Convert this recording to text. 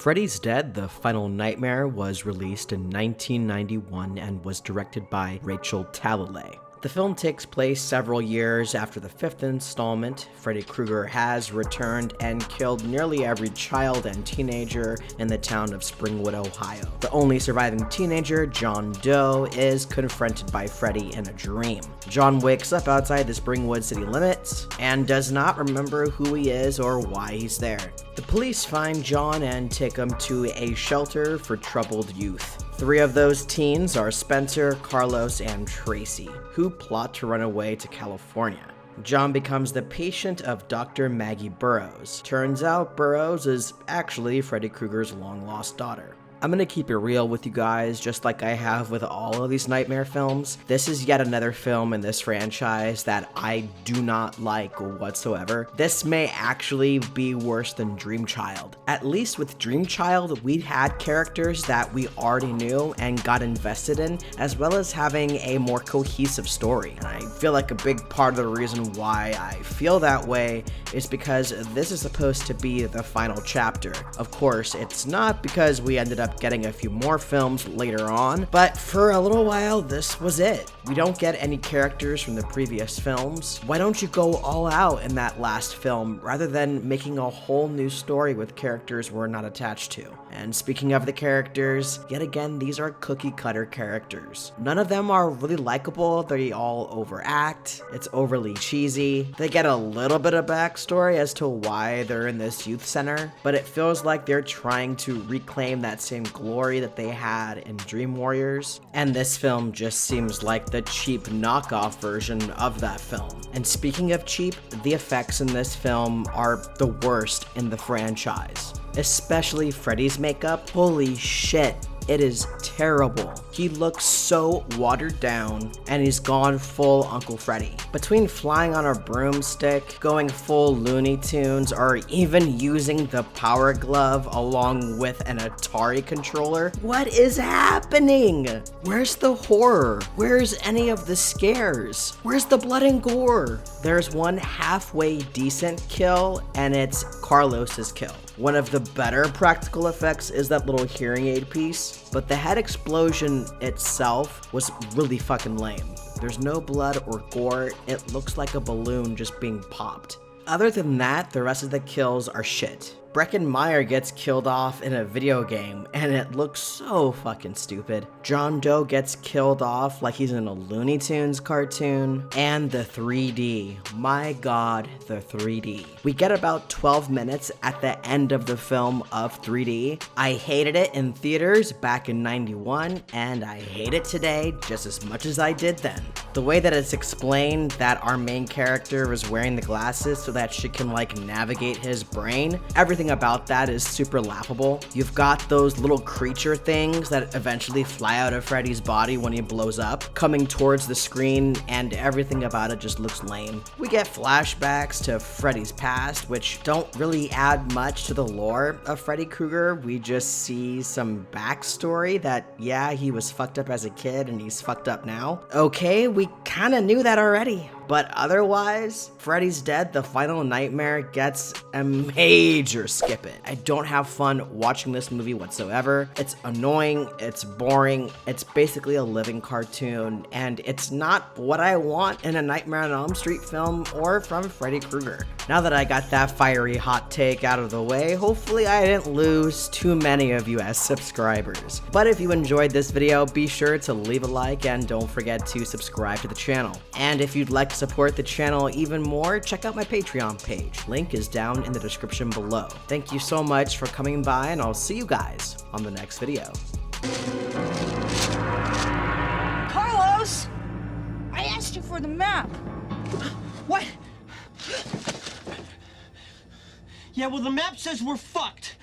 Freddy's Dead: The Final Nightmare was released in 1991 and was directed by Rachel Talalay. The film takes place several years after the fifth installment. Freddy Krueger has returned and killed nearly every child and teenager in the town of Springwood, Ohio. The only surviving teenager, John Doe, is confronted by Freddy in a dream. John wakes up outside the Springwood city limits and does not remember who he is or why he's there. The police find John and take him to a shelter for troubled youth. Three of those teens are Spencer, Carlos, and Tracy, who plot to run away to California. John becomes the patient of Dr. Maggie Burroughs. Turns out Burroughs is actually Freddy Krueger's long-lost daughter. I'm gonna keep it real with you guys, just like I have with all of these nightmare films. This is yet another film in this franchise that I do not like whatsoever. This may actually be worse than Dream Child. At least with Dream Child, we had characters that we already knew and got invested in, as well as having a more cohesive story. And I feel like a big part of the reason why I feel that way is because this is supposed to be the final chapter. Of course, it's not, because we ended up getting a few more films later on, but for a little while this was it. We don't get any characters from the previous films. Why don't you go all out in that last film rather than making a whole new story with characters we're not attached to? And speaking of the characters, yet again, these are cookie cutter characters. None of them are really likable. They all overact. It's overly cheesy. They get a little bit of backstory as to why they're in this youth center, but it feels like they're trying to reclaim that same glory that they had in Dream Warriors. And this film just seems like the cheap knockoff version of that film. And speaking of cheap, the effects in this film are the worst in the franchise. Especially Freddy's makeup. Holy shit, it is terrible. He looks so watered down, and he's gone full Uncle Freddy. Between flying on a broomstick, going full Looney Tunes, or even using the power glove along with an Atari controller, what is happening? Where's the horror? Where's any of the scares? Where's the blood and gore? There's one halfway decent kill, and it's Carlos's kill. One of the better practical effects is that little hearing aid piece, but the head explosion itself was really fucking lame. There's no blood or gore, it looks like a balloon just being popped. Other than that, the rest of the kills are shit. Breckenmeyer gets killed off in a video game, and it looks so fucking stupid. John Doe gets killed off like he's in a Looney Tunes cartoon. And the 3D. My god, the 3D. We get about 12 minutes at the end of the film of 3D. I hated it in theaters back in '91, and I hate it today just as much as I did then. The way that it's explained that our main character is wearing the glasses so that she can like navigate his brain, everything about that is super laughable. You've got those little creature things that eventually fly out of Freddy's body when he blows up, coming towards the screen, and everything about it just looks lame. We get flashbacks to Freddy's past, which don't really add much to the lore of Freddy Krueger. We just see some backstory that, yeah, he was fucked up as a kid and he's fucked up now. Okay, we kinda knew that already. But otherwise, Freddy's Dead: The Final Nightmare gets a major skip it. I don't have fun watching this movie whatsoever. It's annoying, it's boring, it's basically a living cartoon, and it's not what I want in a Nightmare on Elm Street film or from Freddy Krueger. Now that I got that fiery hot take out of the way, hopefully I didn't lose too many of you as subscribers. But if you enjoyed this video, be sure to leave a like and don't forget to subscribe to the channel. And if you'd like to support the channel even more, check out my Patreon page. Link is down in the description below. Thank you so much for coming by, and I'll see you guys on the next video. Carlos! I asked you for the map. What? Yeah, well, the map says we're fucked.